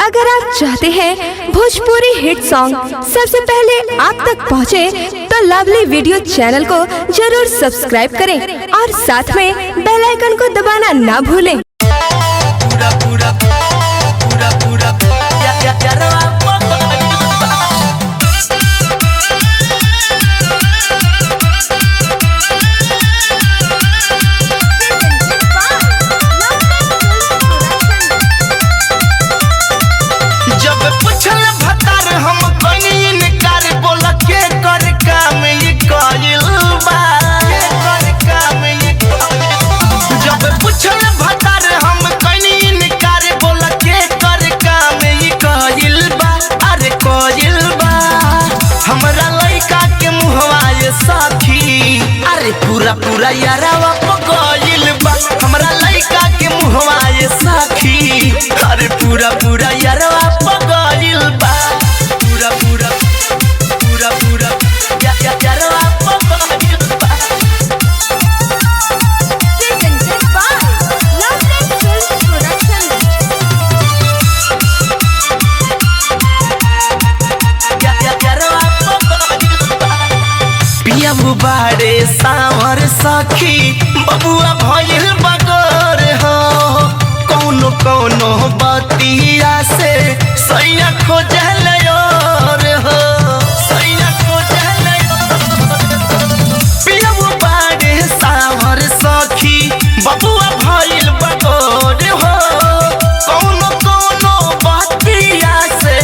अगर आप चाहते हैं भोजपुरी हिट सॉन्ग सबसे पहले आप तक पहुंचे, तो लवली वीडियो चैनल को जरूर सब्सक्राइब करें और साथ में बेल आइकन को दबाना ना भूलें। पूरा पूरा पूरा पूरा जब पूछल भतार हम कनी इनकार बोल के कर काम ये कइल बा के कर काम ये जब पूछल भतार हम कनी इनकार बोल के कर काम ये कइल बा अरे कइल बा हमरा लइका के मुहवा ये साथी अरे पूरा पूरा यारावा पगइल बा हमरा लइका के मुहवा ये साथी अरे पूरा पूरा यारावा पगइल बा पूरा पूरा पूरा पूरा यारावा पगइल बा Presented by Lovely Films Production। यारावा पगइल बा पिया बाड़े सावर सखी बबुआ भइल बगर हो कौनो कौनो बतिया से सैया खोजल और हो सैया खोजल पिया बाड़े सावर सखी बबुआ भइल बगर हो कौनो कौनो बतिया से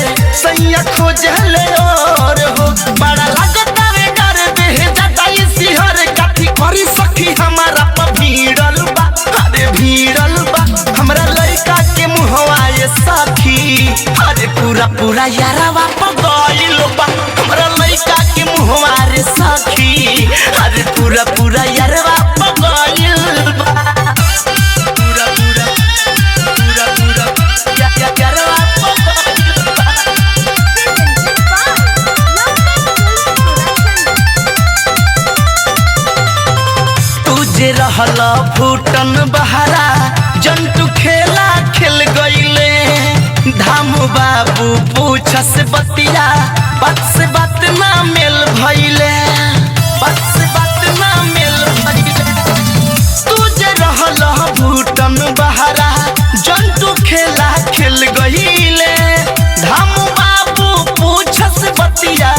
सैया खोजल और हो बड़ा लागत रे डर देह जटाई सिहर काठी करी सखी हमारा पर भीड़ल बा अरे भीड़ल बा हमरा लइका के मुहवा ये साथी अरे पूरा पूरा यारावा पगइल बा हमरा लइका के मुहवा रे साथी अरे पूरा पूरा यारावा पगइल बा पूरा पूरा पूरा पूरा यारावा पगइल बा तुझे रहल फूटन बहारा जंतु खेला खेल गईले धाम बाबू पूछस बतिया बात से बात ना मेल भइले बात से बात ना मेल भइले तुझे रहल फूटन बहारा जंतु खेला खेल गईले धाम बाबू पूछस बतिया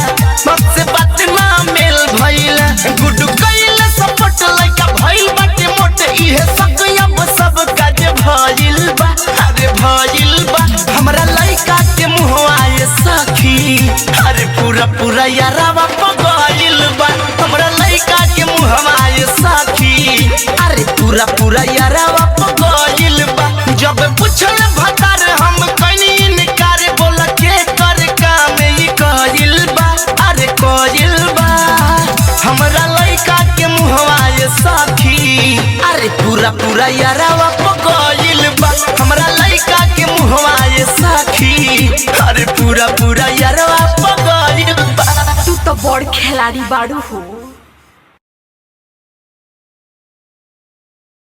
बात से बात ना मेल भइले गुड कइले सपट लइका भइल बाटे मोटे इहे सकयब सब काज भइल बा अरे भइल बा हमरा लइका के मुहवा ये सखी अरे पूरा पूरा यारावा पगइल बा हमरा लइका के मुहवा ये सखी अरे पूरा पूरा यारावा पगइल बा जब पूछल भतार हम कनी इनकार बोल के कर काम ये कइल बा अरे कइल बा हमरा लइका के मुहवा ये साथी अरे पूरा पूरा यारावा पगइल बा हमरा लइका के मुहवा ये साथी अरे पूरा पूरा यारावा पगइल बा तू तो बड़ खिलाड़ी बाड़ू हो।